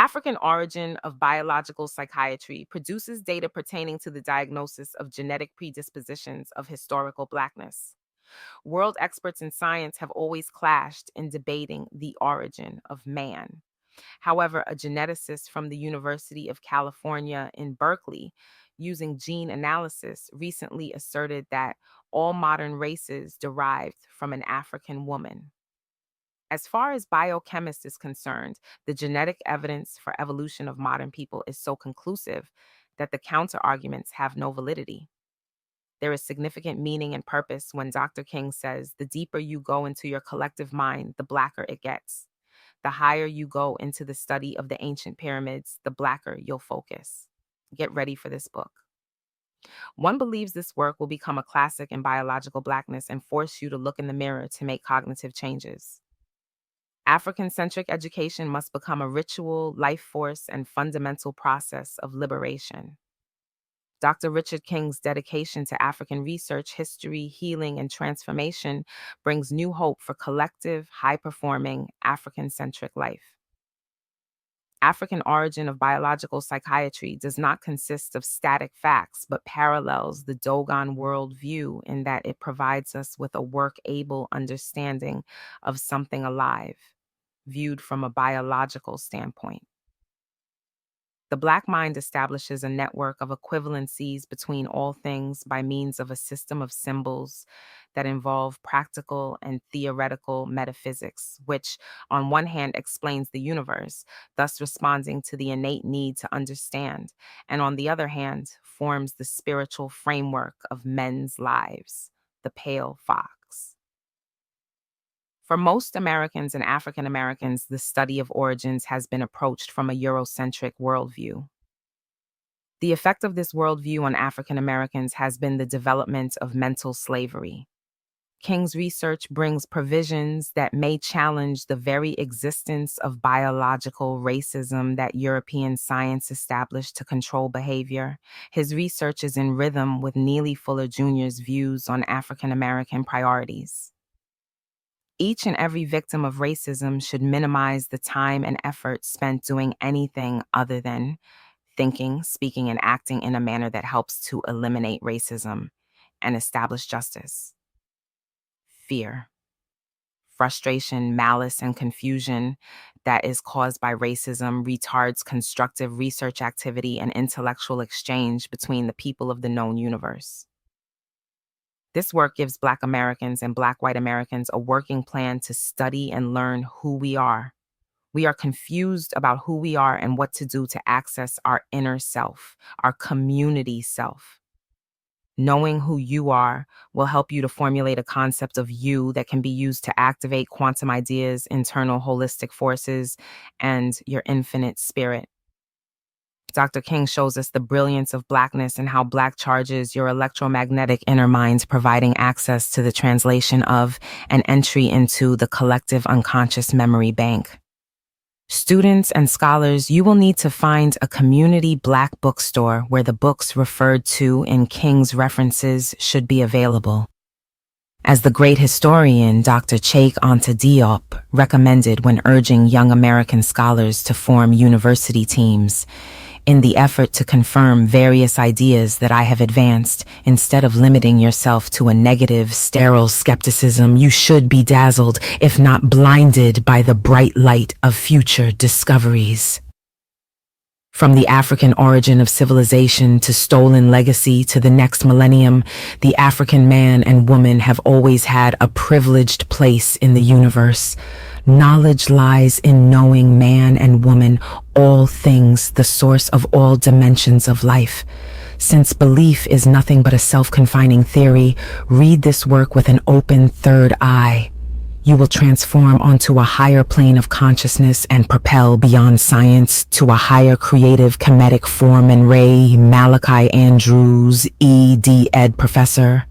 African origin of biological psychiatry produces data pertaining to the diagnosis of genetic predispositions of historical Blackness. World experts in science have always clashed in debating the origin of man. However, a geneticist from the University of California in Berkeley, using gene analysis, recently asserted that all modern races derived from an African woman. As far as biochemist is concerned, the genetic evidence for evolution of modern people is so conclusive that the counter-arguments have no validity. There is significant meaning and purpose when Dr. King says, the deeper you go into your collective mind, the blacker it gets. The higher you go into the study of the ancient pyramids, the blacker you'll focus. Get ready for this book. One believes this work will become a classic in biological Blackness and force you to look in the mirror to make cognitive changes. African-centric education must become a ritual, life force, and fundamental process of liberation. Dr. Richard King's dedication to African research, history, healing, and transformation brings new hope for collective, high-performing, African-centric life. African origin of biological psychiatry does not consist of static facts, but parallels the Dogon worldview in that it provides us with a work-able understanding of something alive, viewed from a biological standpoint. The Black mind establishes a network of equivalencies between all things by means of a system of symbols that involve practical and theoretical metaphysics, which, on one hand, explains the universe, thus responding to the innate need to understand, and on the other hand, forms the spiritual framework of men's lives, the pale fox. For most Americans and African Americans, the study of origins has been approached from a Eurocentric worldview. The effect of this worldview on African Americans has been the development of mental slavery. King's research brings provisions that may challenge the very existence of biological racism that European science established to control behavior. His research is in rhythm with Neely Fuller Jr.'s views on African American priorities. Each and every victim of racism should minimize the time and effort spent doing anything other than thinking, speaking, and acting in a manner that helps to eliminate racism and establish justice. Fear, frustration, malice, and confusion that is caused by racism retards constructive research activity and intellectual exchange between the people of the known universe. This work gives Black Americans and Black white Americans a working plan to study and learn who we are. We are confused about who we are and what to do to access our inner self, our community self. Knowing who you are will help you to formulate a concept of you that can be used to activate quantum ideas, internal holistic forces, and your infinite spirit. Dr. King shows us the brilliance of Blackness and how Black charges your electromagnetic inner mind, providing access to the translation of and entry into the collective unconscious memory bank. Students and scholars, you will need to find a community Black bookstore where the books referred to in King's references should be available. As the great historian Dr. Cheikh Anta Diop recommended when urging young American scholars to form university teams, in the effort to confirm various ideas that I have advanced, instead of limiting yourself to a negative, sterile skepticism, you should be dazzled, if not blinded, by the bright light of future discoveries. From the African origin of civilization to stolen legacy to the next millennium, the African man and woman have always had a privileged place in the universe. Knowledge lies in knowing man and woman, all things, the source of all dimensions of life. Since belief is nothing but a self-confining theory, read this work with an open third eye. You will transform onto a higher plane of consciousness and propel beyond science to a higher creative comedic form. And Ray Malachi Andrews, E.D. Ed Professor.